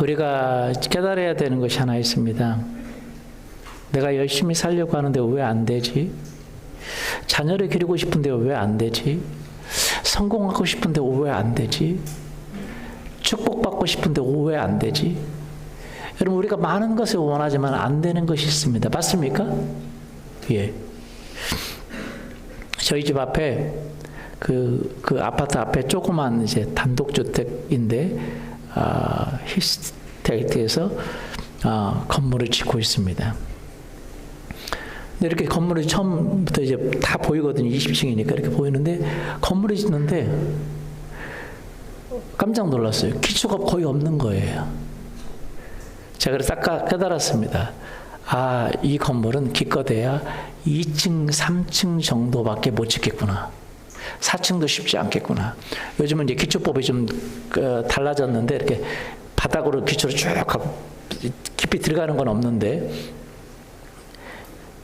우리가 깨달아야 되는 것이 하나 있습니다. 내가 열심히 살려고 하는데 왜 안 되지? 자녀를 기르고 싶은데 왜 안 되지? 성공하고 싶은데 왜 안 되지? 축복받고 싶은데 왜 안 되지? 여러분, 우리가 많은 것을 원하지만 안 되는 것이 있습니다. 맞습니까? 예. 저희 집 앞에 그 아파트 앞에 조그만 이제 단독주택인데 힐스테이트에서 건물을 짓고 있습니다. 근데 이렇게 건물이 처음부터 이제 다 보이거든요. 20층이니까 이렇게 보이는데 건물을 짓는데 깜짝 놀랐어요. 기초가 거의 없는 거예요. 제가 그래서 딱 깨달았습니다. 이 건물은 기껏해야 2층, 3층 정도밖에 못 짓겠구나. 4층도 쉽지 않겠구나. 요즘은 이제 기초법이 좀 달라졌는데 이렇게 바닥으로 기초를 쭉 하고 깊이 들어가는 건 없는데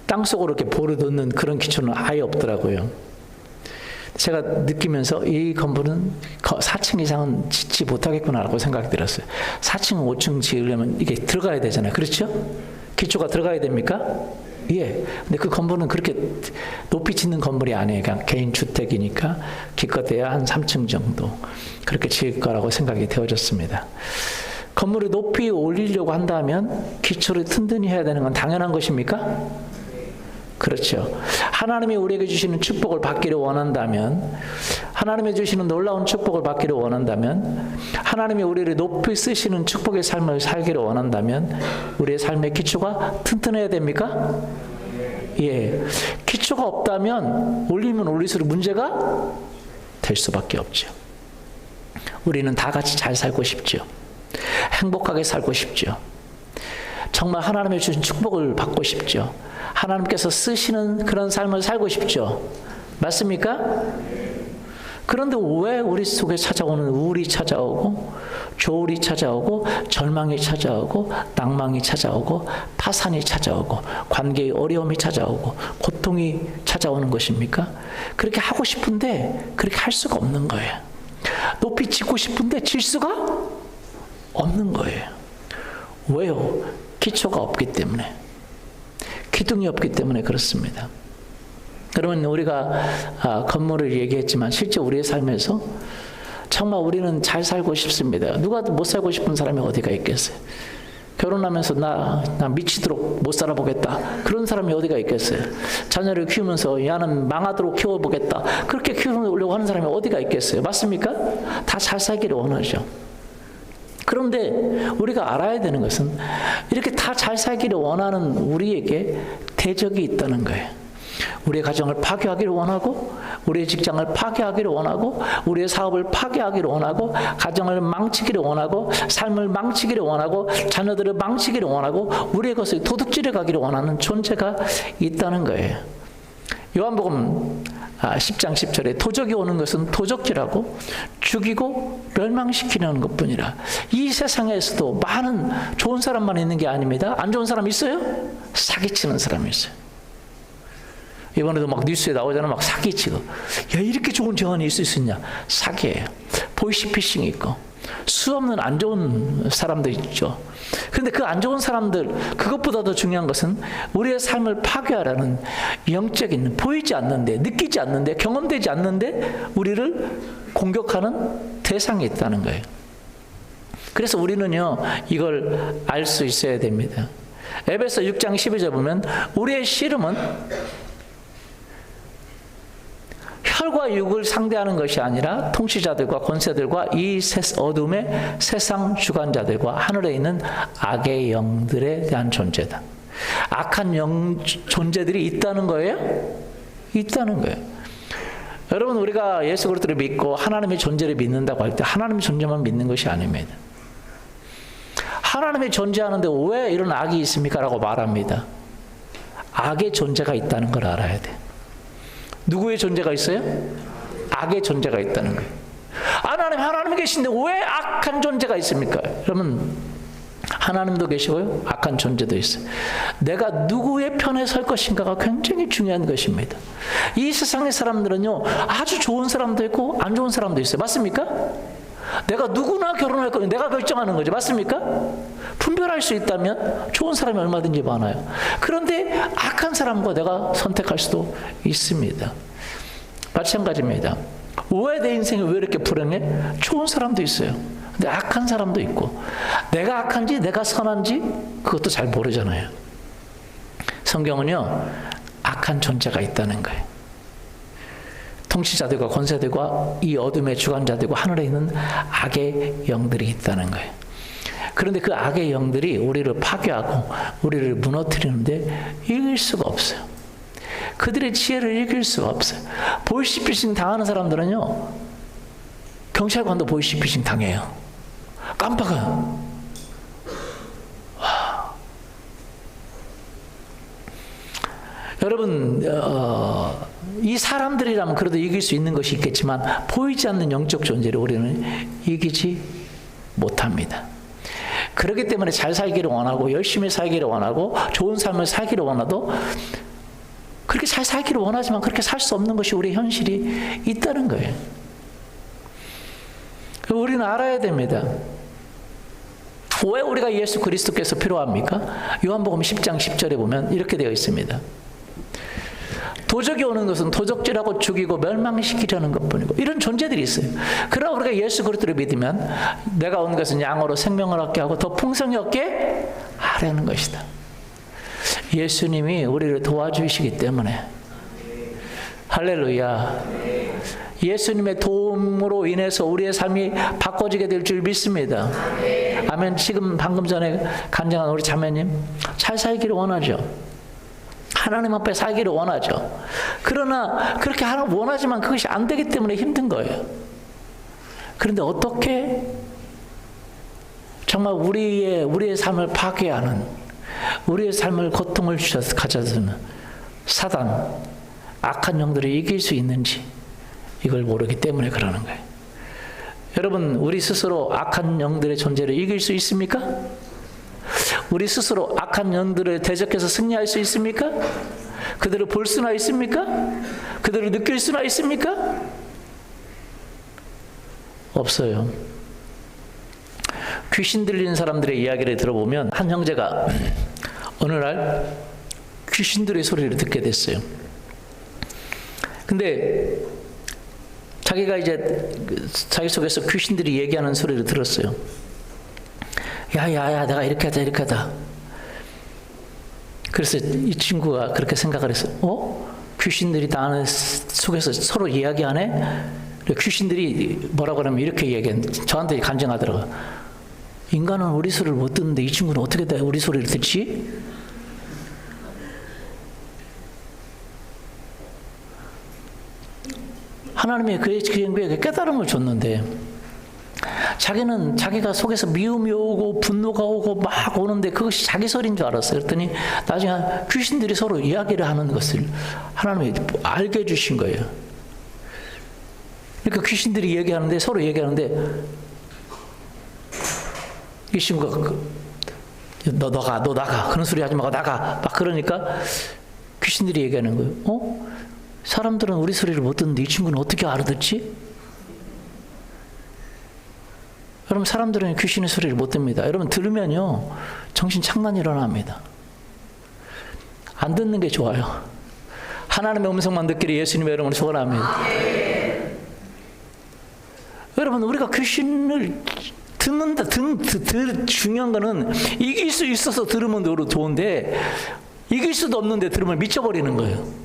땅속으로 이렇게 볼을 넣는 그런 기초는 아예 없더라고요. 제가 느끼면서 이 건물은 4층 이상은 짓지 못하겠구나라고 생각이 들었어요. 4층, 5층 지으려면 이게 들어가야 되잖아요. 그렇죠? 기초가 들어가야 됩니까? 예. 근데 그 건물은 그렇게 높이 짓는 건물이 아니에요. 그냥 개인 주택이니까 기껏해야 한 3층 정도 그렇게 지을 거라고 생각이 되어졌습니다. 건물을 높이 올리려고 한다면 기초를 튼튼히 해야 되는 건 당연한 것입니까? 그렇죠. 하나님이 우리에게 주시는 축복을 받기를 원한다면, 하나님이 주시는 놀라운 축복을 받기를 원한다면, 하나님이 우리를 높이 쓰시는 축복의 삶을 살기를 원한다면 우리의 삶의 기초가 튼튼해야 됩니까? 예. 기초가 없다면 올리면 올릴수록 문제가 될 수밖에 없죠. 우리는 다 같이 잘 살고 싶죠. 행복하게 살고 싶죠. 정말 하나님의 주신 축복을 받고 싶죠. 하나님께서 쓰시는 그런 삶을 살고 싶죠. 맞습니까? 그런데 왜 우리 속에 찾아오는 우울이 찾아오고 조울이 찾아오고 절망이 찾아오고 낭망이 찾아오고 파산이 찾아오고 관계의 어려움이 찾아오고 고통이 찾아오는 것입니까? 그렇게 하고 싶은데 그렇게 할 수가 없는 거예요. 높이 짓고 싶은데 질 수가 없는 거예요. 왜요? 기초가 없기 때문에, 기둥이 없기 때문에 그렇습니다. 여러분, 우리가 건물을 얘기했지만 실제 우리의 삶에서 정말 우리는 잘 살고 싶습니다. 누가 못 살고 싶은 사람이 어디가 있겠어요? 결혼하면서 나 미치도록 못 살아보겠다, 그런 사람이 어디가 있겠어요? 자녀를 키우면서 야는 망하도록 키워보겠다, 그렇게 키우려고 하는 사람이 어디가 있겠어요? 맞습니까? 다 잘 살기를 원하죠. 그런데 우리가 알아야 되는 것은 이렇게 다 잘 살기를 원하는 우리에게 대적이 있다는 거예요. 우리의 가정을 파괴하기를 원하고, 우리의 직장을 파괴하기를 원하고, 우리의 사업을 파괴하기를 원하고, 가정을 망치기를 원하고, 삶을 망치기를 원하고, 자녀들을 망치기를 원하고, 우리의 것을 도둑질해 가기를 원하는 존재가 있다는 거예요. 요한복음 10장 10절에 도적이 오는 것은 도적질하고 죽이고 멸망시키는 것뿐이라. 이 세상에서도 많은 좋은 사람만 있는 게 아닙니다. 안 좋은 사람 있어요? 사기치는 사람이 있어요. 이번에도 막 뉴스에 나오잖아요. 막 사기치고. 야, 이렇게 좋은 정원이 있을 수 있냐? 사기예요. 보이시피싱이 있고 수없는 안 좋은 사람들 있죠. 그런데 그 안 좋은 사람들, 그것보다 더 중요한 것은 우리의 삶을 파괴하라는 영적인, 보이지 않는데, 느끼지 않는데, 경험되지 않는데 우리를 공격하는 대상이 있다는 거예요. 그래서 우리는요, 이걸 알 수 있어야 됩니다. 에베소 6장 12절 보면 우리의 씨름은 혈과 육을 상대하는 것이 아니라 통치자들과 권세들과 이 어둠의 세상 주관자들과 하늘에 있는 악의 영들에 대한 존재다. 악한 영 존재들이 있다는 거예요? 있다는 거예요. 여러분, 우리가 예수 그리스도를 믿고 하나님의 존재를 믿는다고 할 때 하나님의 존재만 믿는 것이 아닙니다. 하나님이 존재하는데 왜 이런 악이 있습니까? 라고 말합니다. 악의 존재가 있다는 걸 알아야 돼. 누구의 존재가 있어요? 악의 존재가 있다는 거예요. 하나님이 계신데 왜 악한 존재가 있습니까? 여러분, 하나님도 계시고요, 악한 존재도 있어요. 내가 누구의 편에 설 것인가가 굉장히 중요한 것입니다. 이 세상의 사람들은요, 아주 좋은 사람도 있고 안 좋은 사람도 있어요. 맞습니까? 내가 누구나 결혼할 거니 내가 결정하는 거죠. 맞습니까? 분별할 수 있다면 좋은 사람이 얼마든지 많아요. 그런데 악한 사람과 내가 선택할 수도 있습니다. 마찬가지입니다. 왜 내 인생이 왜 이렇게 불행해? 좋은 사람도 있어요. 근데 악한 사람도 있고, 내가 악한지 내가 선한지 그것도 잘 모르잖아요. 성경은요, 악한 존재가 있다는 거예요. 통치자들과 권세들과 이 어둠의 주관자들과 하늘에 있는 악의 영들이 있다는 거예요. 그런데 그 악의 영들이 우리를 파괴하고 우리를 무너뜨리는데 이길 수가 없어요. 그들의 지혜를 이길 수가 없어요. 보이스피싱 당하는 사람들은요, 경찰관도 보이스피싱 당해요. 깜빡아요. 여러분, 이 사람들이라면 그래도 이길 수 있는 것이 있겠지만 보이지 않는 영적 존재를 우리는 이기지 못합니다. 그렇기 때문에 잘 살기를 원하고 열심히 살기를 원하고 좋은 삶을 살기를 원해도 그렇게 잘 살기를 원하지만 그렇게 살 수 없는 것이 우리의 현실이 있다는 거예요. 우리는 알아야 됩니다. 왜 우리가 예수 그리스도께서 필요합니까? 요한복음 10장 10절에 보면 이렇게 되어 있습니다. 도적이 오는 것은 도적질하고 죽이고 멸망시키려는 것뿐이고, 이런 존재들이 있어요. 그러나 우리가 예수 그리스도를 믿으면 내가 온 것은 양으로 생명을 얻게 하고 더 풍성히 얻게 하려는 것이다. 예수님이 우리를 도와주시기 때문에, 할렐루야, 예수님의 도움으로 인해서 우리의 삶이 바꿔지게 될 줄 믿습니다. 아멘. 지금 방금 전에 간증한 우리 자매님, 잘 살기를 원하죠. 하나님 앞에 살기를 원하죠. 그러나 그렇게 원하지만 그것이 안 되기 때문에 힘든 거예요. 그런데 어떻게 정말 우리의 삶을 파괴하는, 우리의 삶을 고통을 가져주는 사단, 악한 영들을 이길 수 있는지 이걸 모르기 때문에 그러는 거예요. 여러분, 우리 스스로 악한 영들의 존재를 이길 수 있습니까? 우리 스스로 악한 영들을 대적해서 승리할 수 있습니까? 그들을 볼 수나 있습니까? 그들을 느낄 수나 있습니까? 없어요. 귀신 들리는 사람들의 이야기를 들어보면 한 형제가 어느 날 귀신들의 소리를 듣게 됐어요. 근데 자기가 이제 자기 속에서 귀신들이 얘기하는 소리를 들었어요. 야야야, 내가 이렇게 하다. 그래서 이 친구가 그렇게 생각을 했어요. 귀신들이 나 안에 속에서 서로 이야기하네? 귀신들이 뭐라고 하냐면 이렇게 저한테 간증하더라고요. 인간은 우리 소리를 못 듣는데 이 친구는 어떻게 우리 소리를 듣지? 하나님이 그에게 깨달음을 줬는데, 자기는 자기가 속에서 미움이 오고 분노가 오고 막 오는데 그것이 자기 소리인 줄 알았어요. 그랬더니 나중에 귀신들이 서로 이야기를 하는 것을 하나님이 알게 해주신 거예요. 그러니까 귀신들이 얘기하는데, 서로 얘기하는데, 이 친구가 너 나가, 그런 소리 하지 말고 나가, 막 그러니까 귀신들이 얘기하는 거예요. 사람들은 우리 소리를 못 듣는데 이 친구는 어떻게 알아듣지? 여러분, 사람들은 귀신의 소리를 못 듭니다. 여러분, 들으면요 정신 착란이 일어납니다. 안 듣는 게 좋아요. 하나님의 음성만 듣기를 예수님의 이름으로 소원합니다. 여러분, 우리가 귀신을 듣는다. 중요한 거는 이길 수 있어서 들으면 좋은데 이길 수도 없는데 들으면 미쳐버리는 거예요.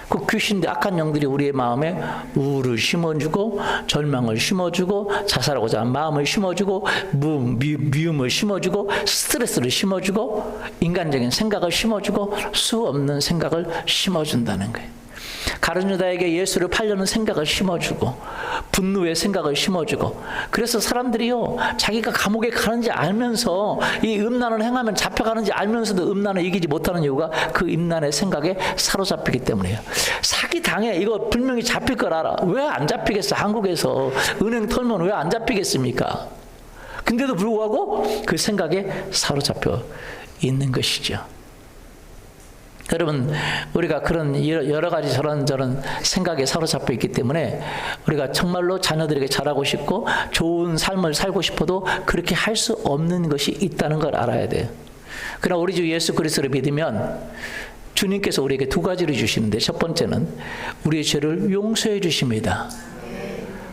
그 귀신들, 악한 영들이 우리의 마음에 우울을 심어주고 절망을 심어주고 자살하고자 하는 마음을 심어주고 미움을 심어주고 스트레스를 심어주고 인간적인 생각을 심어주고 수 없는 생각을 심어준다는 거예요. 가룟 유다에게 예수를 팔려는 생각을 심어주고 분노의 생각을 심어주고, 그래서 사람들이요 자기가 감옥에 가는지 알면서 이 음란을 행하면 잡혀가는지 알면서도 음란을 이기지 못하는 이유가 그 음란의 생각에 사로잡히기 때문이에요. 사기 당해, 이거 분명히 잡힐 걸 알아. 왜 안 잡히겠어? 한국에서 은행 털면 왜 안 잡히겠습니까? 근데도 불구하고 그 생각에 사로잡혀 있는 것이죠. 여러분, 우리가 그런 여러 가지 저런 생각에 사로잡혀 있기 때문에 우리가 정말로 자녀들에게 잘하고 싶고 좋은 삶을 살고 싶어도 그렇게 할 수 없는 것이 있다는 걸 알아야 돼요. 그러나 우리 주 예수 그리스도를 믿으면 주님께서 우리에게 두 가지를 주시는데, 첫 번째는 우리의 죄를 용서해 주십니다.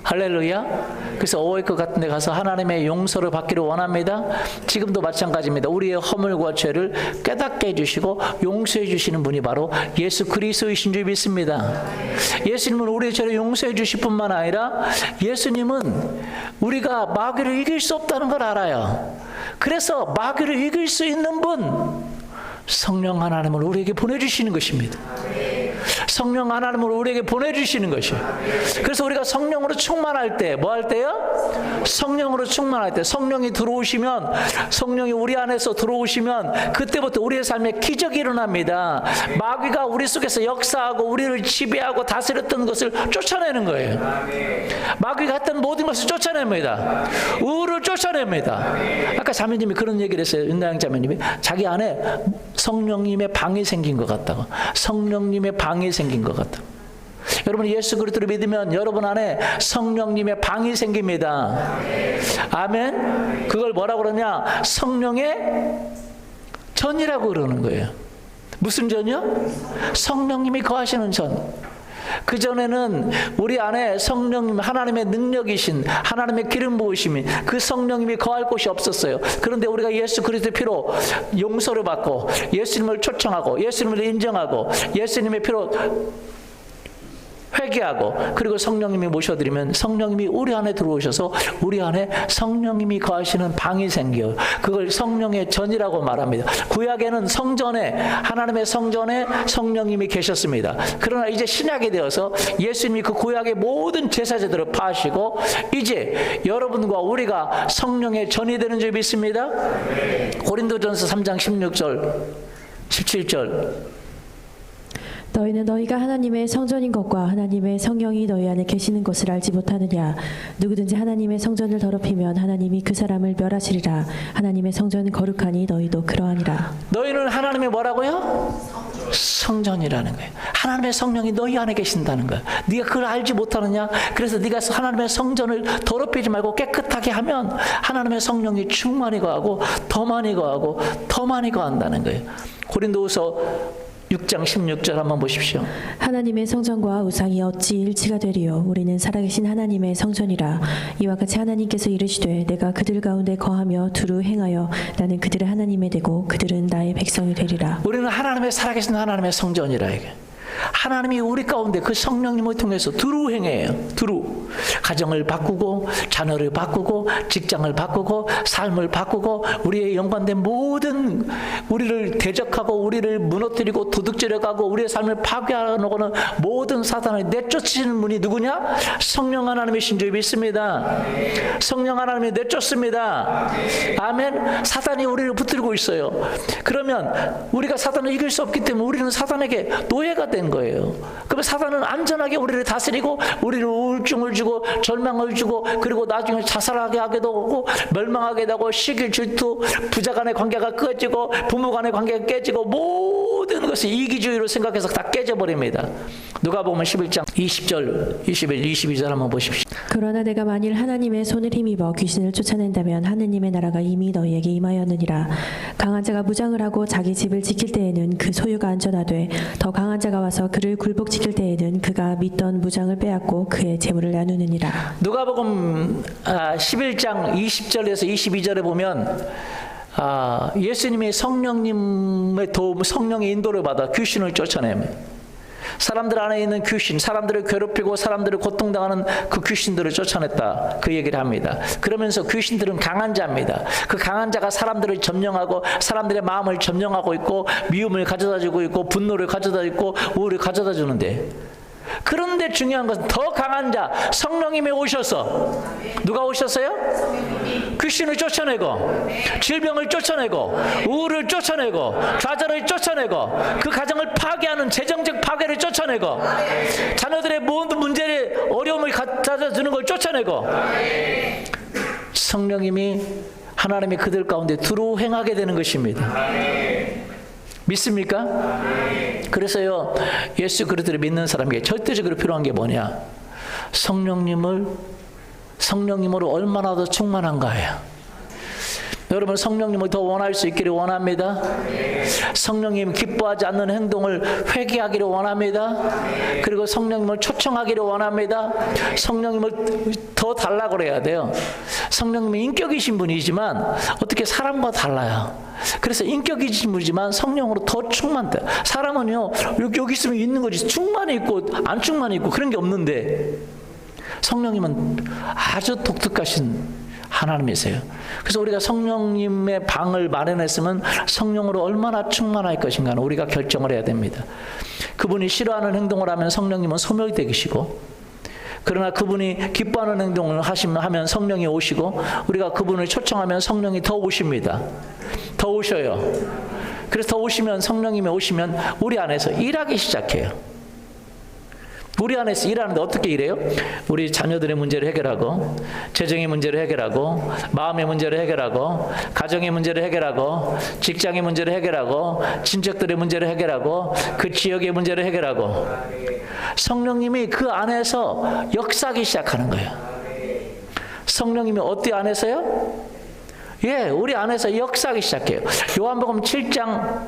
할렐루야. 그래서 오해크 같은 데 가서 하나님의 용서를 받기를 원합니다. 지금도 마찬가지입니다. 우리의 허물과 죄를 깨닫게 해주시고 용서해 주시는 분이 바로 예수 그리스도이신 줄 믿습니다. 예수님은 우리의 죄를 용서해 주실 뿐만 아니라 예수님은 우리가 마귀를 이길 수 없다는 걸 알아요. 그래서 마귀를 이길 수 있는 분, 성령 하나님을 우리에게 보내주시는 것입니다. 성령 하나님을 우리에게 보내주시는 것이에요. 그래서 우리가 성령으로 충만할 때, 뭐 할 때요? 성령으로 충만할 때, 성령이 들어오시면, 성령이 우리 안에서 들어오시면 그때부터 우리의 삶에 기적이 일어납니다. 마귀가 우리 속에서 역사하고 우리를 지배하고 다스렸던 것을 쫓아내는 거예요. 마귀가 했던 모든 것을 쫓아냅니다. 우를 쫓아냅니다. 아까 자매님이 그런 얘기를 했어요. 윤나영 자매님이 자기 안에 성령님의 방이 생긴 것 같다고. 성령님의 방이 생긴 것 같다고. 여러분, 예수 그리스도를 믿으면 여러분 안에 성령님의 방이 생깁니다. 아멘. 그걸 뭐라고 그러냐? 성령의 전이라고 그러는 거예요. 무슨 전이요? 성령님이 거하시는 전. 그전에는 우리 안에 성령님, 하나님의 능력이신, 하나님의 기름 부으심이, 그 성령님이 거할 곳이 없었어요. 그런데 우리가 예수 그리스도의 피로 용서를 받고 예수님을 초청하고 예수님을 인정하고 예수님의 피로 회개하고 그리고 성령님이 모셔드리면 성령님이 우리 안에 들어오셔서 우리 안에 성령님이 거하시는 방이 생겨요. 그걸 성령의 전이라고 말합니다. 구약에는 성전에, 하나님의 성전에 성령님이 계셨습니다. 그러나 이제 신약이 되어서 예수님이 그 구약의 모든 제사제들을 파하시고 이제 여러분과 우리가 성령의 전이 되는 줄 믿습니다. 고린도전서 3장 16절 17절 너희는 너희가 하나님의 성전인 것과 하나님의 성령이 너희 안에 계시는 것을 알지 못하느냐. 누구든지 하나님의 성전을 더럽히면 하나님이 그 사람을 멸하시리라. 하나님의 성전은 거룩하니 너희도 그러하니라. 너희는 하나님의 뭐라고요? 성전이라는 거예요. 하나님의 성령이 너희 안에 계신다는 거예요. 네가 그걸 알지 못하느냐? 그래서 네가 하나님의 성전을 더럽히지 말고 깨끗하게 하면 하나님의 성령이 충만히 거하고 더 많이 거하고 더 많이 거한다는 거예요. 고린도후서 6장 16절 한번 보십시오. 하나님의 성전과 우상이 어찌 일치가 되리요. 우리는 살아계신 하나님의 성전이라. 이와 같이 하나님께서 이르시되 내가 그들 가운데 거하며 두루 행하여 나는 그들의 하나님이 되고 그들은 나의 백성이 되리라. 우리는 하나님의 살아계신 하나님의 성전이라. 이게 하나님이 우리 가운데 그 성령님을 통해서 두루 행해요. 두루. 가정을 바꾸고 자녀를 바꾸고 직장을 바꾸고 삶을 바꾸고 우리의 연관된 모든 우리를 대적하고 우리를 무너뜨리고 도둑질해가고 우리의 삶을 파괴하려고는 모든 사단을 내쫓으시는 분이 누구냐? 성령 하나님이신 줄 믿습니다. 성령 하나님이 내쫓습니다. 아멘. 사단이 우리를 붙들고 있어요. 그러면 우리가 사단을 이길 수 없기 때문에 우리는 사단에게 노예가 된 거예요. 그러면 사단은 안전하게 우리를 다스리고 우리를 우울증을 주고 절망을 주고 그리고 나중에 자살하게 하게도 하고 멸망하게 되고 시기 질투 부자 간의 관계가 깨지고 부모 간의 관계가 깨지고 모든 것이 이기주의로 생각해서 다 깨져버립니다. 누가복음 11장 20절 21, 22절 한번 보십시오. 그러나 내가 만일 하나님의 손을 힘입어 귀신을 쫓아낸다면 하느님의 나라가 이미 너희에게 임하였느니라. 강한 자가 무장을 하고 자기 집을 지킬 때에는 그 소유가 안전하되 더 강한 자가 와서 그를 굴복시킬 때에는 그가 믿던 무장을 빼앗고 그의 재물을 나누느니라. 누가복음 11장 20절에서 22절에 보면 예수님이 성령님의 도움, 성령의 인도를 받아 귀신을 쫓아냅니다. 사람들 안에 있는 귀신, 사람들을 괴롭히고 사람들을 고통당하는 그 귀신들을 쫓아냈다. 그 얘기를 합니다. 그러면서 귀신들은 강한 자입니다. 그 강한 자가 사람들을 점령하고 사람들의 마음을 점령하고 있고 미움을 가져다주고 있고 분노를 가져다주고 우울을 가져다 주는데 그런데 중요한 것은 더 강한 자 성령님이 오셔서 누가 오셨어요? 귀신을 쫓아내고 질병을 쫓아내고 우울을 쫓아내고 좌절을 쫓아내고 그 가정을 파괴하는 재정적 파괴를 쫓아내고 자녀들의 모든 문제를 어려움을 갖다 주는 걸 쫓아내고 성령님이 하나님이 그들 가운데 두루 행하게 되는 것입니다. 믿습니까? 그래서요, 예수 그리스도를 믿는 사람에게 절대적으로 필요한 게 뭐냐? 성령님으로 얼마나 더 충만한가예요. 여러분, 성령님을 더 원할 수 있기를 원합니다. 성령님 기뻐하지 않는 행동을 회개하기를 원합니다. 그리고 성령님을 초청하기를 원합니다. 성령님을 더 달라고 그래야 돼요. 성령님은 인격이신 분이지만 어떻게 사람과 달라요. 그래서 인격이신 분이지만 성령으로 더 충만돼. 사람은요, 여기 있으면 있는 거지, 충만이 있고 안 충만이 있고 그런 게 없는데, 성령님은 아주 독특하신 하나님이세요. 그래서 우리가 성령님의 방을 마련했으면 성령으로 얼마나 충만할 것인가는 우리가 결정을 해야 됩니다. 그분이 싫어하는 행동을 하면 성령님은 소멸되시고, 그러나 그분이 기뻐하는 행동을 하면 성령이 오시고, 우리가 그분을 초청하면 성령이 더 오십니다. 더 오셔요. 그래서 더 오시면, 성령님이 오시면 우리 안에서 일하기 시작해요. 우리 안에서 일하는데 어떻게 일해요? 우리 자녀들의 문제를 해결하고, 재정의 문제를 해결하고, 마음의 문제를 해결하고, 가정의 문제를 해결하고, 직장의 문제를 해결하고, 친척들의 문제를 해결하고, 그 지역의 문제를 해결하고, 성령님이 그 안에서 역사하기 시작하는 거예요. 성령님이 어디 안에서요? 예, 우리 안에서 역사하기 시작해요. 요한복음 7장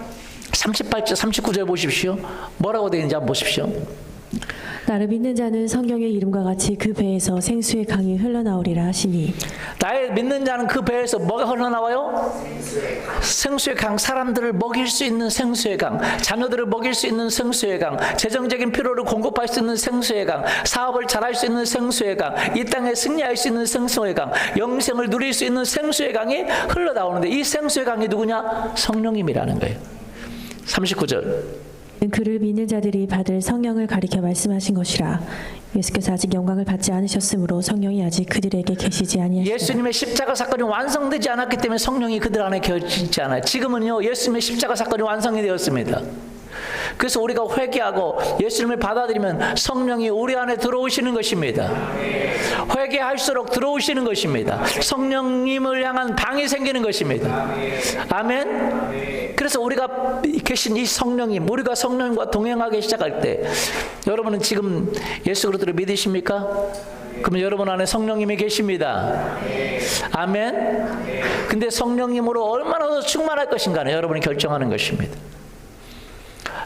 38절 39절 보십시오. 뭐라고 되어 있는지 한번 보십시오. 나를 믿는 자는 성령의 이름과 같이 그 배에서 생수의 강이 흘러나오리라 하시니. 나의 믿는 자는 그 배에서 뭐가 흘러나와요? 생수의 강. 사람들을 먹일 수 있는 생수의 강, 자녀들을 먹일 수 있는 생수의 강, 재정적인 필요를 공급할 수 있는 생수의 강, 사업을 잘할 수 있는 생수의 강, 이 땅에 승리할 수 있는 생수의 강, 영생을 누릴 수 있는 생수의 강이 흘러나오는데, 이 생수의 강이 누구냐? 성령님이라는 거예요. 39절. 그를 믿는 자들이 받을 성령을 가리켜 말씀하신 것이라. 예수께서 아직 영광을 받지 않으셨으므로 성령이 아직 그들에게 계시지 아니하시니라. 예수님의 십자가 사건이 완성되지 않았기 때문에 성령이 그들 안에 계시지 않아요. 지금은요, 예수님의 십자가 사건이 완성이 되었습니다. 그래서 우리가 회개하고 예수님을 받아들이면 성령이 우리 안에 들어오시는 것입니다. 회개할수록 들어오시는 것입니다. 성령님을 향한 방이 생기는 것입니다. 아멘. 그래서 우리가 계신 이 성령님, 우리가 성령님과 동행하기 시작할 때, 여러분은 지금 예수 그리스도를 믿으십니까? 그러면 여러분 안에 성령님이 계십니다. 아멘. 근데 성령님으로 얼마나 더 충만할 것인가는 여러분이 결정하는 것입니다.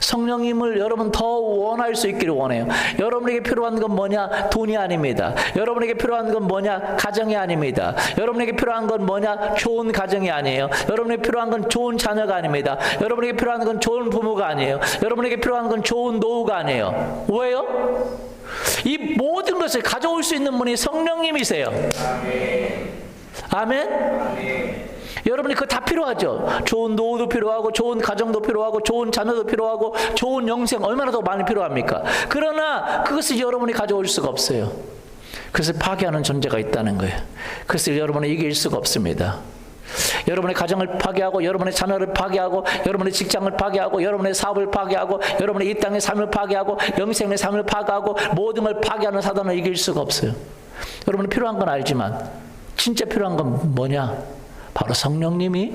성령님을 여러분 더 원할 수 있기를 원해요. 여러분에게 필요한 건 뭐냐? 돈이 아닙니다. 여러분에게 필요한 건 뭐냐? 가정이 아닙니다. 여러분에게 필요한 건 뭐냐? 좋은 가정이 아니에요. 여러분에게 필요한 건 좋은 자녀가 아닙니다. 여러분에게 필요한 건 좋은 부모가 아니에요. 여러분에게 필요한 건 좋은 노후가 아니에요. 왜요? 이 모든 것을 가져올 수 있는 분이 성령님이세요. 아멘. 여러분이 그거 다 필요하죠. 좋은 노후도 필요하고, 좋은 가정도 필요하고, 좋은 자녀도 필요하고, 좋은 영생 얼마나 더 많이 필요합니까? 그러나 그것을 여러분이 가져올 수가 없어요. 그것을 파괴하는 존재가 있다는 거예요. 그것을 여러분이 이길 수가 없습니다. 여러분의 가정을 파괴하고, 여러분의 자녀를 파괴하고, 여러분의 직장을 파괴하고, 여러분의 사업을 파괴하고, 여러분의 이 땅의 삶을 파괴하고, 영생의 삶을 파괴하고, 모든 걸 파괴하는 사단을 이길 수가 없어요. 여러분이 필요한 건 알지만 진짜 필요한 건 뭐냐? 바로 성령님이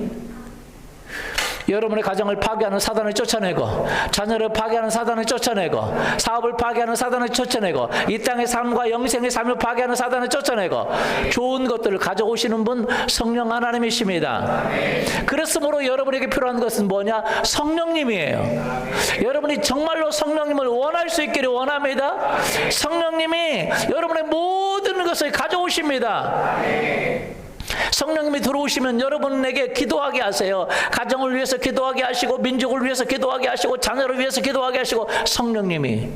여러분의 가정을 파괴하는 사단을 쫓아내고, 자녀를 파괴하는 사단을 쫓아내고, 사업을 파괴하는 사단을 쫓아내고, 이 땅의 삶과 영생의 삶을 파괴하는 사단을 쫓아내고, 좋은 것들을 가져오시는 분 성령 하나님이십니다. 그렇으므로 여러분에게 필요한 것은 뭐냐? 성령님이에요. 여러분이 정말로 성령님을 원할 수 있기를 원합니다. 성령님이 여러분의 모든 것을 가져오십니다. 성령님이 들어오시면 여러분에게 기도하게 하세요. 가정을 위해서 기도하게 하시고, 민족을 위해서 기도하게 하시고, 자녀를 위해서 기도하게 하시고, 성령님이.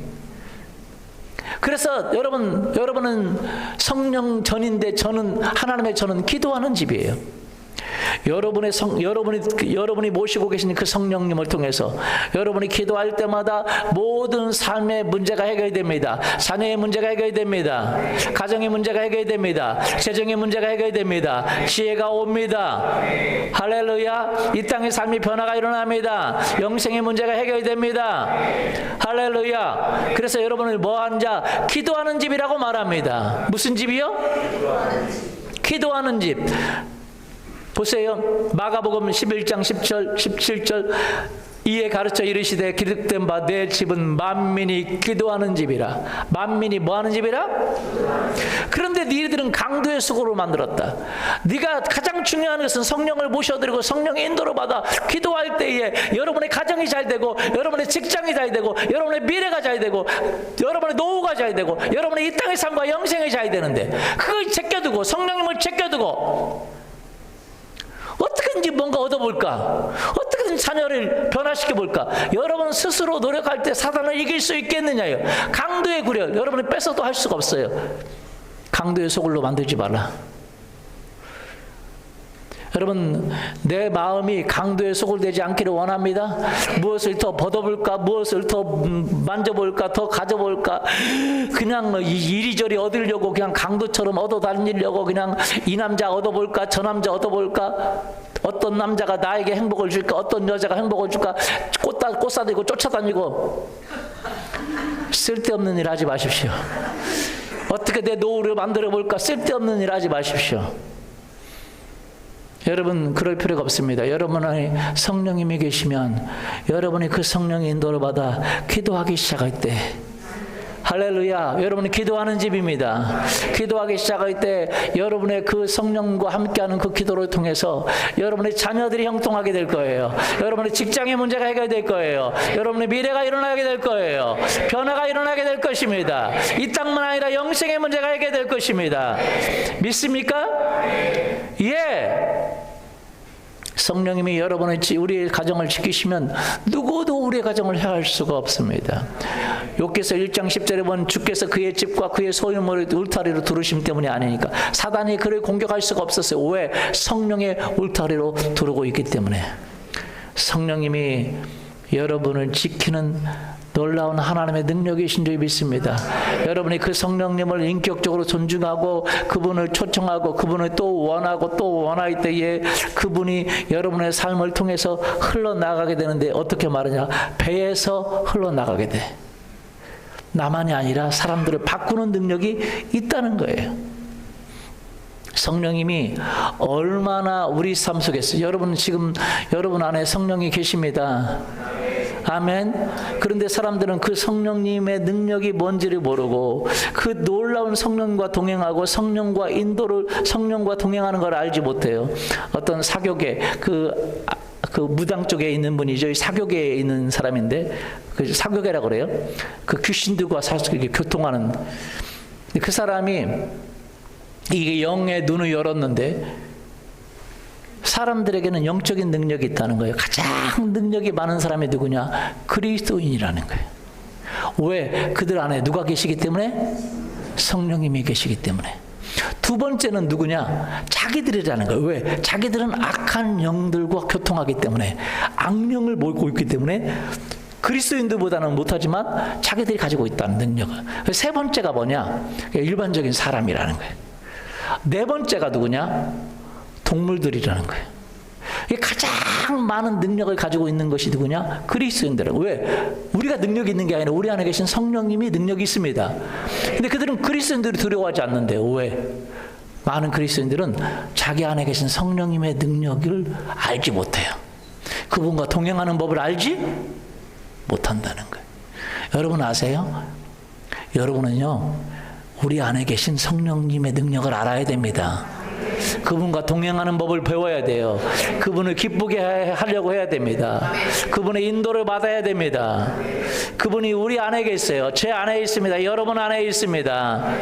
그래서 여러분은 성령 전인데, 저는 기도하는 집이에요. 여러분이 모시고 계신 그 성령님을 통해서 여러분이 기도할 때마다 모든 삶의 문제가 해결됩니다. 자녀의 문제가 해결됩니다. 가정의 문제가 해결됩니다. 재정의 문제가 해결됩니다. 지혜가 옵니다. 할렐루야. 이 땅의 삶의 변화가 일어납니다. 영생의 문제가 해결됩니다. 할렐루야. 그래서 여러분을 뭐하는 자? 기도하는 집이라고 말합니다. 무슨 집이요? 기도하는 집. 보세요. 마가복음 11장 10절 17절 이에 가르쳐 이르시되 기록된 바 내 집은 만민이 기도하는 집이라. 만민이 뭐하는 집이라? 그런데 너희들은 강도의 수고로 만들었다. 네가 가장 중요한 것은 성령을 모셔드리고 성령의 인도를 받아 기도할 때에 여러분의 가정이 잘 되고 여러분의 직장이 잘 되고 여러분의 미래가 잘 되고 여러분의 노후가 잘 되고 여러분의 이 땅의 삶과 영생이 잘 되는데 그걸 제껴두고 성령님을 제껴두고 어떻게든지 뭔가 얻어볼까? 어떻게든 자녀를 변화시켜볼까? 여러분 스스로 노력할 때 사단을 이길 수 있겠느냐요? 강도의 구력, 여러분이 뺏어도 할 수가 없어요. 강도의 소굴로 만들지 말라. 여러분, 내 마음이 강도의 소굴되지 않기를 원합니다. 무엇을 더 벗어볼까? 무엇을 더 만져볼까? 더 가져볼까? 그냥 이리저리 얻으려고 그냥 강도처럼 얻어 다니려고 그냥 이 남자 얻어볼까? 저 남자 얻어볼까? 어떤 남자가 나에게 행복을 줄까? 어떤 여자가 행복을 줄까? 꽃 사들고 쫓아다니고 쓸데없는 일 하지 마십시오. 어떻게 내 노후를 만들어 볼까? 쓸데없는 일 하지 마십시오. 여러분 그럴 필요가 없습니다. 여러분의 성령님이 계시면 여러분이 그 성령의 인도를 받아 기도하기 시작할 때 할렐루야, 여러분이 기도하는 집입니다. 기도하기 시작할 때 여러분의 그 성령과 함께하는 그 기도를 통해서 여러분의 자녀들이 형통하게 될 거예요. 여러분의 직장의 문제가 해결될 거예요. 여러분의 미래가 일어나게 될 거예요. 변화가 일어나게 될 것입니다. 이 땅만 아니라 영생의 문제가 해결될 것입니다. 믿습니까? 예. 성령님이 여러분의 우리의 가정을 지키시면 누구도 우리의 가정을 해할 수가 없습니다. 욥기서 1장 10절에 보면 주께서 그의 집과 그의 소유물을 울타리로 두르심 때문이 아니니까. 사단이 그를 공격할 수가 없었어요. 왜? 성령의 울타리로 두르고 있기 때문에. 성령님이 여러분을 지키는 놀라운 하나님의 능력이신 줄 믿습니다. 여러분이 그 성령님을 인격적으로 존중하고 그분을 초청하고 그분을 또 원하고 또 원할 때에 그분이 여러분의 삶을 통해서 흘러나가게 되는데 어떻게 말하냐? 배에서 흘러나가게 돼. 나만이 아니라 사람들을 바꾸는 능력이 있다는 거예요. 성령님이 얼마나 우리 삶 속에서 여러분 지금 여러분 안에 성령이 계십니다. 아멘. 그런데 사람들은 그 성령님의 능력이 뭔지를 모르고 그 놀라운 성령과 동행하고 성령과 동행하는 걸 알지 못해요. 어떤 사교계 그 무당 쪽에 있는 분이죠. 사교계에 있는 사람인데 그 사교계라고 그래요. 그 귀신들과 교통하는 그 사람이 이게 영의 눈을 열었는데 사람들에게는 영적인 능력이 있다는 거예요. 가장 능력이 많은 사람이 누구냐? 그리스도인이라는 거예요. 왜? 그들 안에 누가 계시기 때문에? 성령님이 계시기 때문에. 두 번째는 누구냐? 자기들이라는 거예요. 왜? 자기들은 악한 영들과 교통하기 때문에, 악령을 몰고 있기 때문에 그리스도인들보다는 못하지만 자기들이 가지고 있다는 능력을. 세 번째가 뭐냐? 일반적인 사람이라는 거예요. 네 번째가 누구냐? 동물들이라는 거예요. 가장 많은 능력을 가지고 있는 것이 누구냐? 그리스도인들은. 왜? 우리가 능력이 있는 게 아니라 우리 안에 계신 성령님이 능력이 있습니다. 근데 그들은 그리스도인들을 두려워하지 않는데요. 왜? 많은 그리스도인들은 자기 안에 계신 성령님의 능력을 알지 못해요. 그분과 동행하는 법을 알지 못한다는 거예요. 여러분 아세요? 여러분은요, 우리 안에 계신 성령님의 능력을 알아야 됩니다. 그분과 동행하는 법을 배워야 돼요. 그분을 기쁘게 하려고 해야 됩니다. 그분의 인도를 받아야 됩니다. 그분이 우리 안에 계세요. 제 안에 있습니다. 여러분 안에 있습니다.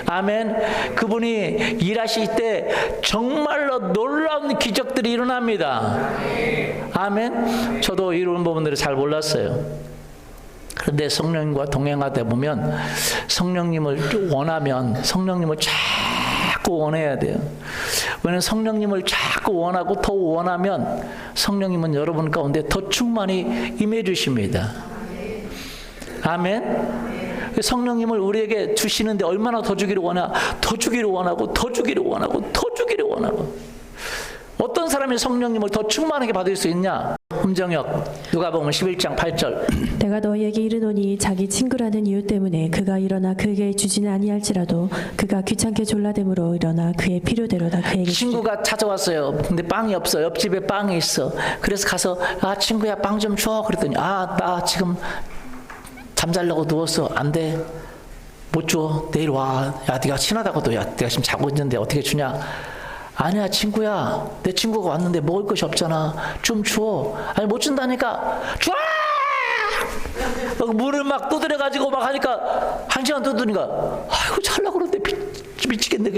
아멘. 그분이 일하실 때 정말로 놀라운 기적들이 일어납니다. 아멘. 저도 이런 부분들을 잘 몰랐어요. 그런데 성령님과 동행하다 보면 성령님을 원하면 성령님을 자꾸 원해야 돼요. 왜냐하면 성령님을 자꾸 원하고 더 원하면 성령님은 여러분 가운데 더 충만히 임해 주십니다. 아멘. 성령님을 우리에게 주시는데 얼마나 더 주기를 원하? 더 주기를 원하고 더 주기를 원하고 더 주기를 원하고. 어떤 사람이 성령님을 더 충만하게 받을 수 있냐? 금정역 누가복음 11장 8절. 내가 너희에게 이르노니 자기 친구라는 이유 때문에 그가 일어나 그에게 주지는 아니할지라도 그가 귀찮게 졸라됨으로 일어나 그의 필요대로 다 그에게 주지. 친구가 찾아왔어요. 근데 빵이 없어. 옆집에 빵이 있어. 그래서 가서 친구야 빵 좀 줘. 그랬더니 나 지금 잠자려고 누웠어. 안 돼. 못 줘. 내일 와. 야 네가 친하다고도. 야 내가 지금 자고 있는데 어떻게 주냐. 아니야 친구야. 내 친구가 왔는데 먹을 것이 없잖아. 좀 줘. 아니 못 준다니까. 줘! 물을 막 두드려가지고 막 하니까 1시간 두드리니까 아이고 잘라고 그러는데 미치겠네.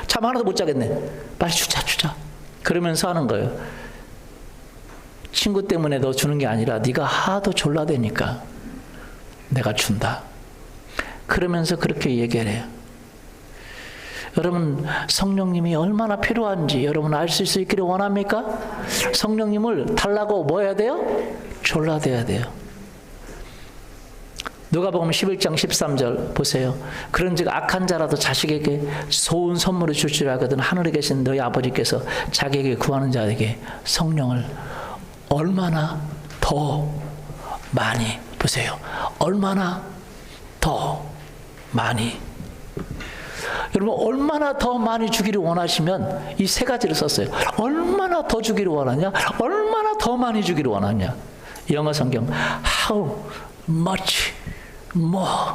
잠 하나도 못 자겠네. 빨리 주자. 그러면서 하는 거예요. 친구 때문에 너 주는 게 아니라 네가 하도 졸라대니까 내가 준다. 그러면서 그렇게 얘기를 해요. 여러분 성령님이 얼마나 필요한지 여러분 알 수 있기를 원합니까? 성령님을 달라고 뭐 해야 돼요? 졸라대야 돼요. 누가복음 11장 13절 보세요. 그런즉 악한 자라도 자식에게 좋은 선물을 줄 줄 알거든 하늘에 계신 너희 아버지께서 자기에게 구하는 자에게 성령을 얼마나 더 많이 보세요. 얼마나 더 많이. 여러분 얼마나 더 많이 주기를 원하시면 이 세 가지를 썼어요. 얼마나 더 주기를 원하냐? 얼마나 더 많이 주기를 원하냐? 영어 성경 How much more?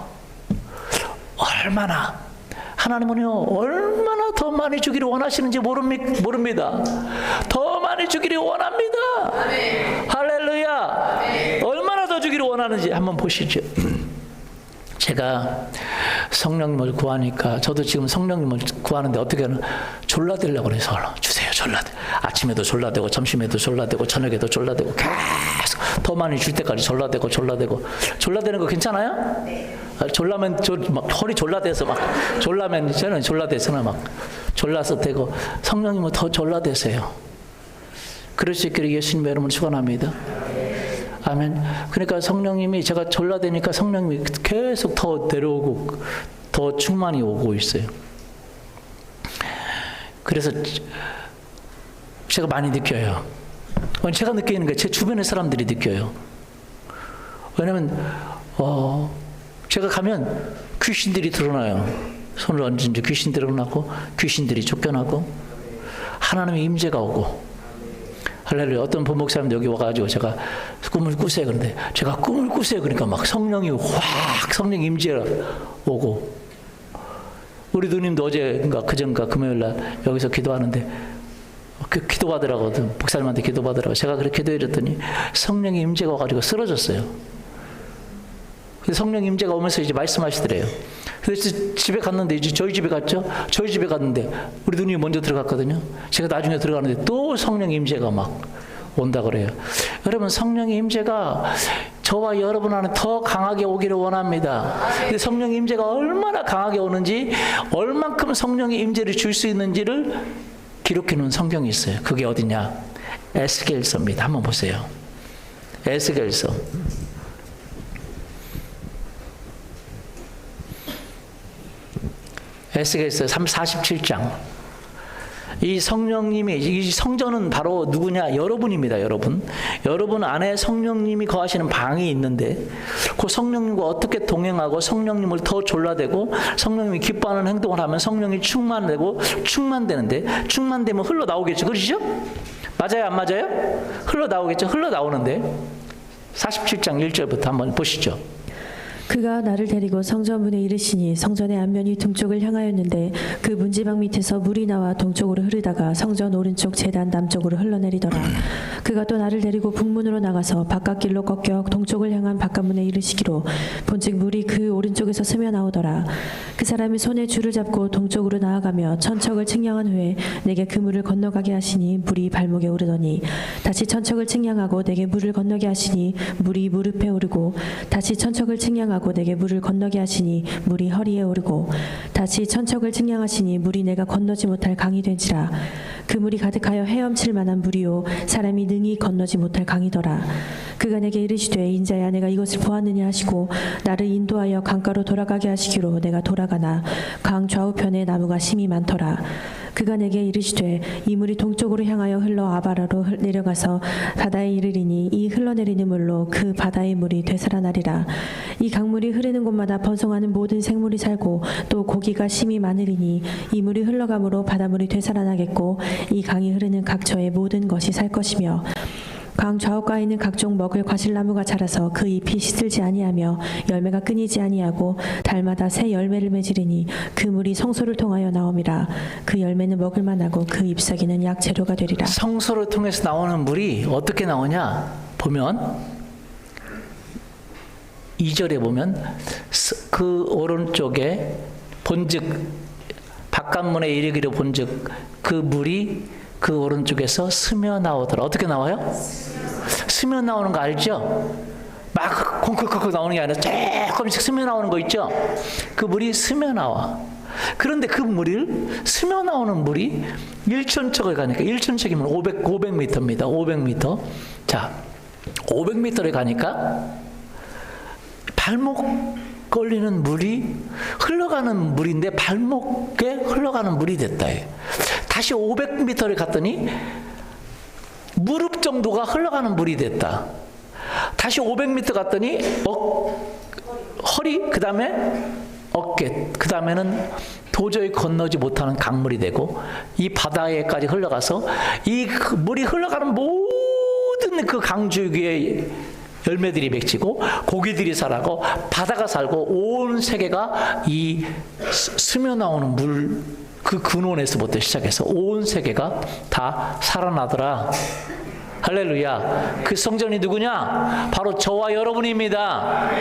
얼마나. 하나님은요 얼마나 더 많이 주기를 원하시는지 모릅니다. 더 많이 주기를 원합니다. 할렐루야. 얼마나 더 주기를 원하는지 한번 보시죠. 제가 성령님을 구하니까 저도 지금 성령님을 구하는데 어떻게 하나 졸라대려고 그래서 주세요. 졸라대. 아침에도 졸라대고 점심에도 졸라대고 저녁에도 졸라대고 계속 더 많이 줄 때까지 졸라대고 졸라대는 거 괜찮아요? 네. 졸라면 막 허리 졸라대서 막 졸라면 저는 졸라대서는 막 졸라서 되고 성령님은 더 졸라대세요. 그럴 수 있기를 예수님의 이름으로 축원합니다. 아멘. 그러니까 성령님이 제가 졸라대니까 성령님이 계속 더 내려오고 더 충만히 오고 있어요. 그래서 제가 많이 느껴요. 제가 느끼는 게 제 주변의 사람들이 느껴요. 왜냐면 제가 가면 귀신들이 드러나요. 손을 얹은 지 귀신들이 드러나고 귀신들이 쫓겨나고 하나님의 임재가 오고. 할렐루야. 어떤 부목사님도 여기 와가지고 제가 꿈을 꾸세요. 그런데 제가 꿈을 꾸세요. 그러니까 막 성령이 확 성령 임재가 오고. 우리 누님도 어제인가 그전가 금요일날 여기서 기도하는데 기도받으라고 목사님한테 기도받으라고 제가 그렇게 기도해줬더니 성령의 임재가 와가지고 쓰러졌어요. 성령 임재가 오면서 이제 말씀하시더래요. 그래서 집에 갔는데 이제 저희 집에 갔죠. 저희 집에 갔는데 우리 누님이 먼저 들어갔거든요. 제가 나중에 들어가는데 또 성령 임재가 막 온다 그래요. 여러분 성령의 임재가 저와 여러분 안에 더 강하게 오기를 원합니다. 근데 성령의 임재가 얼마나 강하게 오는지 얼만큼 성령의 임재를 줄 수 있는지를 기록해 놓은 성경이 있어요. 그게 어디냐? 에스겔서입니다. 한번 보세요. 에스겔서. 에스겔서 47장. 이 성령님이 이 성전은 바로 누구냐? 여러분입니다. 여러분 안에 성령님이 거하시는 방이 있는데 그 성령님과 어떻게 동행하고 성령님을 더 졸라대고 성령님이 기뻐하는 행동을 하면 성령이 충만되는데 충만되면 흘러나오겠죠. 그러시죠? 맞아요? 안 맞아요? 흘러나오겠죠. 흘러나오는데 47장 1절부터 한번 보시죠. 그가 나를 데리고 성전문에 이르시니 성전의 앞면이 동쪽을 향하였는데 그 문지방 밑에서 물이 나와 동쪽으로 흐르다가 성전 오른쪽 제단 남쪽으로 흘러내리더라. 그가 또 나를 데리고 북문으로 나가서 바깥길로 꺾여 동쪽을 향한 바깥문에 이르시기로 본즉 물이 그 오른쪽에서 스며 나오더라. 그 사람이 손에 줄을 잡고 동쪽으로 나아가며 천척을 측량한 후에 내게 그 물을 건너가게 하시니 물이 발목에 오르더니 다시 천척을 측량하고 내게 물을 건너게 하시니 물이 무릎에 오르고 다시 천척을 측량하고 내게 물을 건너게 하시니 물이 허리에 오르고 다시 천척을 측량하시니 물이 내가 건너지 못할 강이 된지라. 그 물이 가득하여 헤엄칠 만한 물이요 사람이 능히 건너지 못할 강이더라. 그가 내게 이르시되 인자야 내가 이것을 보았느냐 하시고 나를 인도하여 강가로 돌아가게 하시기로 내가 돌아가나 강 좌우편에 나무가 심이 많더라. 그가 내게 이르시되 이 물이 동쪽으로 향하여 흘러 아바라로 내려가서 바다에 이르리니 이 흘러내리는 물로 그 바다의 물이 되살아나리라. 이 강물이 흐르는 곳마다 번성하는 모든 생물이 살고 또 고기가 심히 많으리니 이 물이 흘러감으로 바닷물이 되살아나겠고 이 강이 흐르는 각처의 모든 것이 살 것이며 강 좌우가에 있는 각종 먹을 과실나무가 자라서 그 잎이 시들지 아니하며 열매가 끊이지 아니하고 달마다 새 열매를 맺으리니 그 물이 성소를 통하여 나옴이라. 그 열매는 먹을 만하고 그 잎사귀는 약 재료가 되리라. 성소를 통해서 나오는 물이 어떻게 나오냐 보면 2절에 보면 그 오른쪽에 본즉 바깥문에 이르기로 본즉 그 물이 그 오른쪽에서 스며 나오더라. 어떻게 나와요? 스며 나오는 거 알죠? 막 콩콩콩콩 나오는 게 아니라 조금씩 스며 나오는 거 있죠? 그 물이 스며 나와. 그런데 그 물을 스며 나오는 물이 1천척을 가니까 1천척이면 500m입니다. 500m. 자, 500m를 가니까 발목 걸리는 물이 흘러가는 물인데 발목에 흘러가는 물이 됐다. 다시 500m를 갔더니 무릎 정도가 흘러가는 물이 됐다. 다시 500m 갔더니 허리, 그 다음에 어깨, 그 다음에는 도저히 건너지 못하는 강물이 되고 이 바다에까지 흘러가서 이 물이 흘러가는 모든 그 강줄기에 열매들이 맺히고 고기들이 살아고 바다가 살고 온 세계가 이 스며 나오는 물 그 근원에서부터 시작해서 온 세계가 다 살아나더라. 할렐루야. 그 성전이 누구냐? 바로 저와 여러분입니다.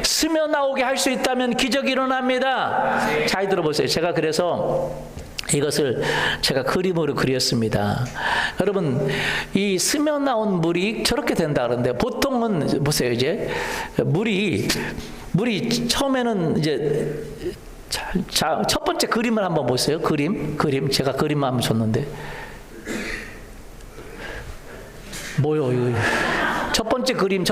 스며 나오게 할 수 있다면 기적이 일어납니다. 잘 들어보세요. 제가 그래서 이것을 제가 그림으로 그렸습니다. 여러분, 이 스며 나온 물이 저렇게 된다 그러는데 보통은 보세요. 이제 물이 처음에는 이제 자, 첫 번째 그림을 한번 보세요. 그림 제가 그림 한번 줬는데 뭐요? 이거 첫 번째 그림.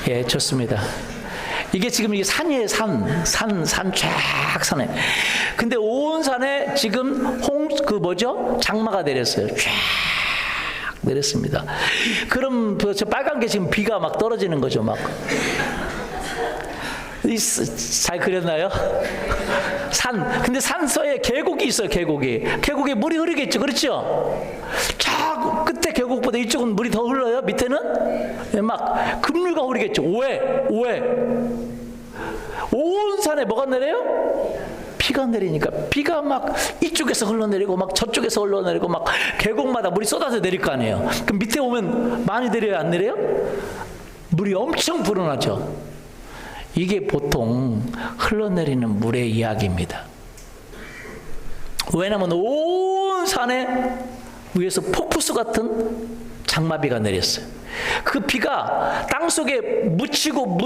예, 좋습니다. 이게 지금 이 산이에요. 산 쫙 산에. 근데 온 산에 지금 장마가 내렸어요. 쫙 내렸습니다. 그럼 저 빨간 게 지금 비가 막 떨어지는 거죠, 막. 잘 그렸나요? 근데 산서에 계곡이 있어요, 계곡에 물이 흐르겠죠, 그렇죠? 저 끝에 계곡보다 이쪽은 물이 더 흘러요, 밑에는? 막 급류가 흐르겠죠. 왜? 온 산에 뭐가 내려요? 비가 내리니까 비가 막 이쪽에서 흘러내리고 막 저쪽에서 흘러내리고 막 계곡마다 물이 쏟아져 내릴 거 아니에요. 그럼 밑에 오면 많이 내려요, 안 내려요? 물이 엄청 불어나죠. 이게 보통 흘러내리는 물의 이야기입니다. 왜냐하면 온 산에 위에서 폭포수 같은 장마비가 내렸어요. 그 비가 땅속에 묻혀도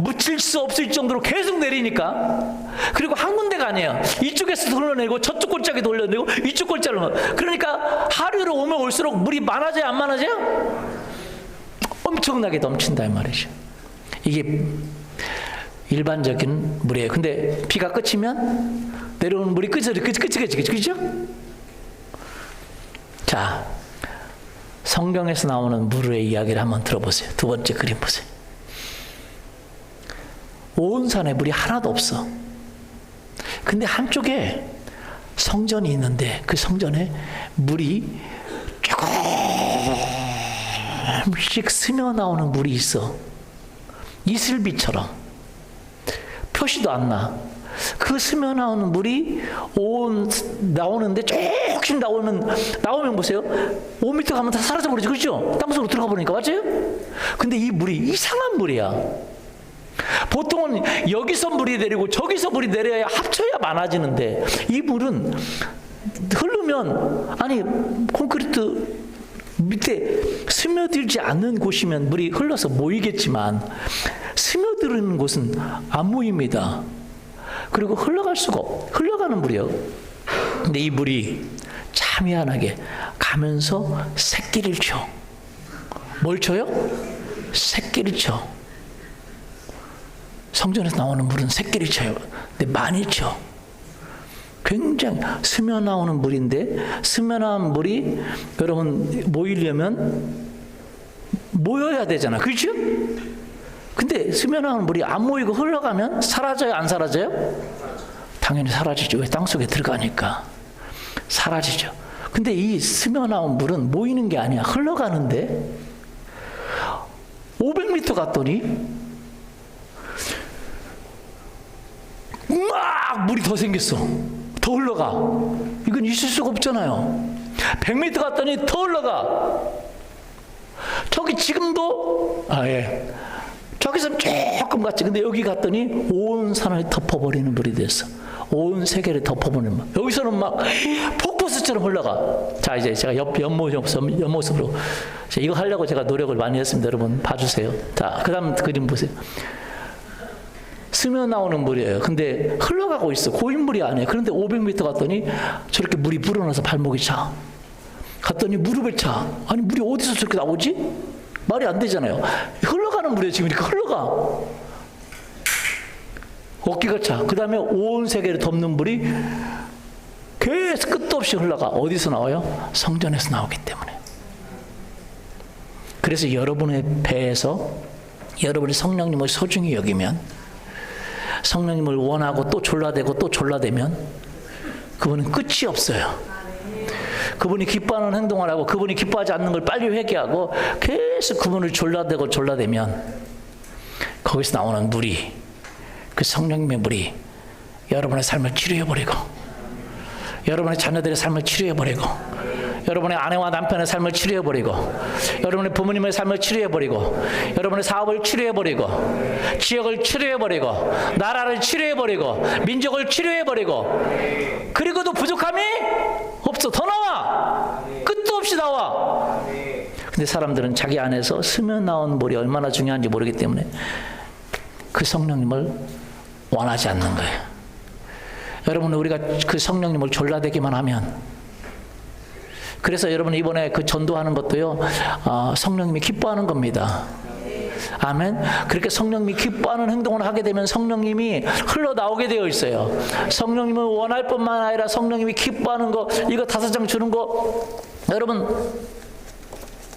묻힐 수 없을 정도로 계속 내리니까, 그리고 한 군데가 아니에요. 이쪽에서 흘러내리고 저쪽 골짜기도 흘러내리고 이쪽 골짜기로. 그러니까 하류로 오면 올수록 물이 많아져요, 안 많아져요? 엄청나게 넘친다 이 말이죠. 이게 일반적인 물이에요. 근데 비가 그치면 내려오는 물이 그치죠? 자, 성경에서 나오는 물의 이야기를 한번 들어보세요. 두 번째 그림 보세요. 온 산에 물이 하나도 없어. 근데 한쪽에 성전이 있는데 그 성전에 물이 조금씩 스며 나오는 물이 있어. 이슬비처럼 표시도 안 나. 그 스며 나오는 물이 나오는데 조금씩 나오면 보세요. 5m 가면 다 사라져 버리죠, 그렇죠? 땅속으로 들어가 버리니까. 맞아요? 근데 이 물이 이상한 물이야. 보통은 여기서 물이 내리고 저기서 물이 내려야 합쳐야 많아지는데, 이 물은 흐르면, 아니 콘크리트 밑에 스며들지 않는 곳이면 물이 흘러서 모이겠지만 스며드는 곳은 안 모입니다. 그리고 흘러가는 물이에요. 근데 이 물이 참 희한하게 가면서 새끼를 쳐. 뭘 쳐요? 새끼를 쳐. 성전에서 나오는 물은 새끼를 쳐요. 근데 많이 쳐. 굉장히 스며 나오는 물인데, 스며 나온 물이 여러분 모이려면 모여야 되잖아. 그렇죠? 근데 스며 나오는 물이 안 모이고 흘러가면 사라져요, 안 사라져요? 당연히 사라지죠. 왜? 땅속에 들어가니까 사라지죠. 근데 이 스며 나온 물은 모이는 게 아니야. 흘러가는데 500m 갔더니 막 물이 더 생겼어. 더 흘러가. 이건 있을 수가 없잖아요. 100m 갔더니 더 흘러가. 저기 지금도 저기서 조금 갔지. 근데 여기 갔더니 온 산을 덮어버리는 물이 됐어. 온 세계를 덮어버리는 물. 여기서는 막 폭포수처럼 흘러가. 자, 이제 제가 옆모습으로 이거 하려고 제가 노력을 많이 했습니다. 여러분 봐주세요. 자, 그 다음 그림 보세요. 스며 나오는 물이에요. 근데 흘러가고 있어. 고인물이 아니에요. 그런데 500m 갔더니 저렇게 물이 불어나서 발목이 차. 갔더니 무릎을 차. 아니 물이 어디서 저렇게 나오지? 말이 안 되잖아요. 흘러가는 물이에요. 지금 이렇게 흘러가. 어깨가 차. 그 다음에 온 세계를 덮는 물이 계속 끝도 없이 흘러가. 어디서 나와요? 성전에서 나오기 때문에. 그래서 여러분의 배에서 여러분이 성령님을 소중히 여기면, 성령님을 원하고 또 졸라대고 또 졸라대면 그분은 끝이 없어요. 그분이 기뻐하는 행동을 하고 그분이 기뻐하지 않는 걸 빨리 회개하고 계속 그분을 졸라대고 졸라대면 거기서 나오는 물이, 그 성령님의 물이 여러분의 삶을 치료해버리고, 여러분의 자녀들의 삶을 치료해버리고, 여러분의 아내와 남편의 삶을 치료해버리고, 여러분의 부모님의 삶을 치료해버리고, 여러분의 사업을 치료해버리고, 지역을 치료해버리고, 나라를 치료해버리고, 민족을 치료해버리고, 그리고도 부족함이 없어. 더 나와. 끝도 없이 나와. 근데 사람들은 자기 안에서 스며 나온 물이 얼마나 중요한지 모르기 때문에 그 성령님을 원하지 않는 거예요. 여러분, 우리가 그 성령님을 졸라대기만 하면, 그래서 여러분 이번에 그 전도하는 것도요, 성령님이 기뻐하는 겁니다. 아멘. 그렇게 성령님이 기뻐하는 행동을 하게 되면 성령님이 흘러나오게 되어 있어요. 성령님을 원할 뿐만 아니라 성령님이 기뻐하는 거, 이거 5장 주는 거, 여러분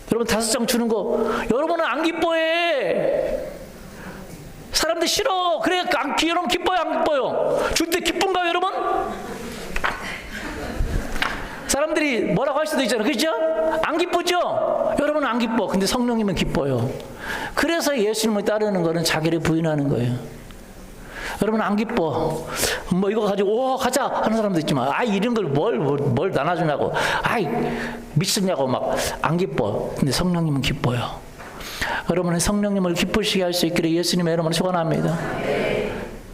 5장 주는 거, 여러분은 안 기뻐해. 사람들 싫어. 그래, 여러분 기뻐요, 안 기뻐요? 줄 때 기쁜가요, 여러분? 사람들이 뭐라고 할 수도 있잖아요. 그렇죠? 안 기쁘죠? 여러분은 안 기뻐. 근데 성령님은 기뻐요. 그래서 예수님을 따르는 거는 자기를 부인하는 거예요. 여러분은 안 기뻐. 뭐 이거 가지고 가자 하는 사람도 있지만, 이런 걸 뭘 나눠주냐고, 미쳤냐고 막 안 기뻐. 근데 성령님은 기뻐요. 여러분은 성령님을 기쁘시게 할 수 있기를 예수님의 이름으로 축원합니다.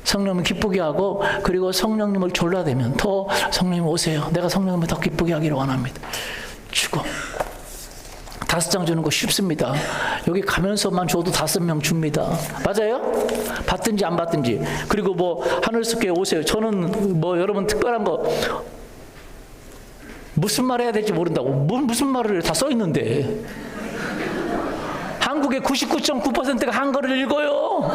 성령님을 기쁘게 하고, 그리고 성령님을 졸라대면 더 성령님 오세요. 내가 성령님을 더 기쁘게 하기를 원합니다. 주고 5장 주는 거 쉽습니다. 여기 가면서만 줘도 5명 줍니다. 맞아요? 받든지 안 받든지. 그리고 뭐 하늘숲교회 오세요. 저는 뭐 여러분 특별한 거 무슨 말 해야 될지 모른다고 무슨 말을 다 써 있는데, 한국의 99.9%가 한글을 읽어요.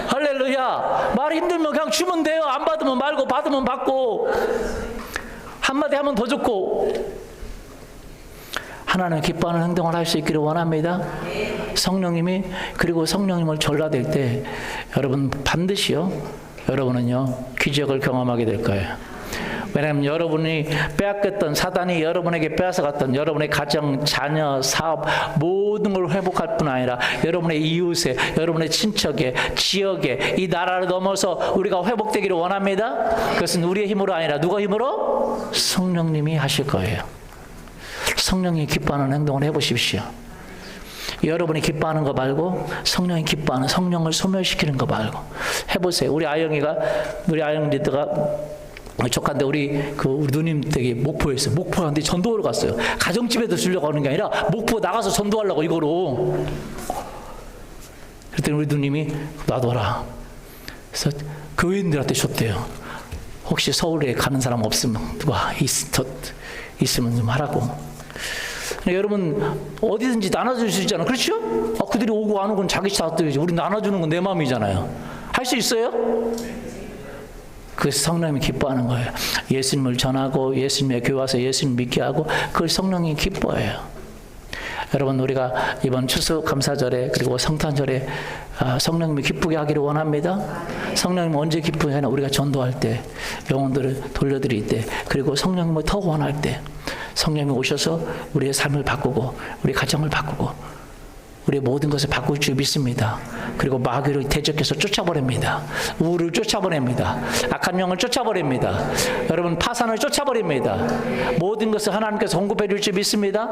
할렐루야. 말이 힘들면 그냥 주면 돼요. 안 받으면 말고, 받으면 받고. 한마디 하면 더 좋고. 하나님 기뻐하는 행동을 할 수 있기를 원합니다. 성령님이, 그리고 성령님을 졸라댈 때 여러분 반드시요, 여러분은요 기적을 경험하게 될 거예요. 왜냐하면 여러분이 빼앗겼던, 사단이 여러분에게 빼앗아갔던 여러분의 가정, 자녀, 사업 모든 걸 회복할 뿐 아니라 여러분의 이웃에, 여러분의 친척에, 지역에, 이 나라를 넘어서 우리가 회복되기를 원합니다. 그것은 우리의 힘으로 아니라 누가 힘으로? 성령님이 하실 거예요. 성령이 기뻐하는 행동을 해보십시오. 여러분이 기뻐하는 거 말고 성령이 기뻐하는, 성령을 소멸시키는 거 말고 해보세요. 우리 아영이 리더가 조카인데 우리 누님 댁이 목포에 있어요. 목포 갔는데 전도하러 갔어요. 가정집에도 주려고 하는 게 아니라 목포 나가서 전도하려고 이거로. 그랬더니 우리 누님이 놔둬라. 그래서 교인들한테 줬대요. 혹시 서울에 가는 사람 없으면 누가 있으면 좀 하라고. 여러분 어디든지 나눠줄 수 있잖아요. 그렇죠? 그들이 오고 안 오고는 자기 차들이지. 우리 나눠주는 건 내 마음이잖아요. 할 수 있어요? 그 성령님이 기뻐하는 거예요. 예수님을 전하고 예수님의 교회 와서 예수님 믿게 하고 그걸 성령이 기뻐해요. 여러분 우리가 이번 추수 감사절에 그리고 성탄절에 성령님이 기쁘게 하기를 원합니다. 성령님 언제 기쁘게 하나? 우리가 전도할 때, 영혼들을 돌려드릴 때, 그리고 성령님을 더 원할 때 성령님이 오셔서 우리의 삶을 바꾸고 우리 가정을 바꾸고 우리의 모든 것을 바꿀 줄 믿습니다. 그리고 마귀를 대적해서 쫓아버립니다. 우울을 쫓아버립니다. 악한 영을 쫓아버립니다. 여러분 파산을 쫓아버립니다. 모든 것을 하나님께서 공급해 줄 줄 믿습니다.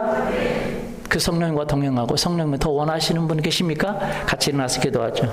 그 성령님과 동행하고 성령님을 더 원하시는 분 계십니까? 같이 일어나서 기도하죠.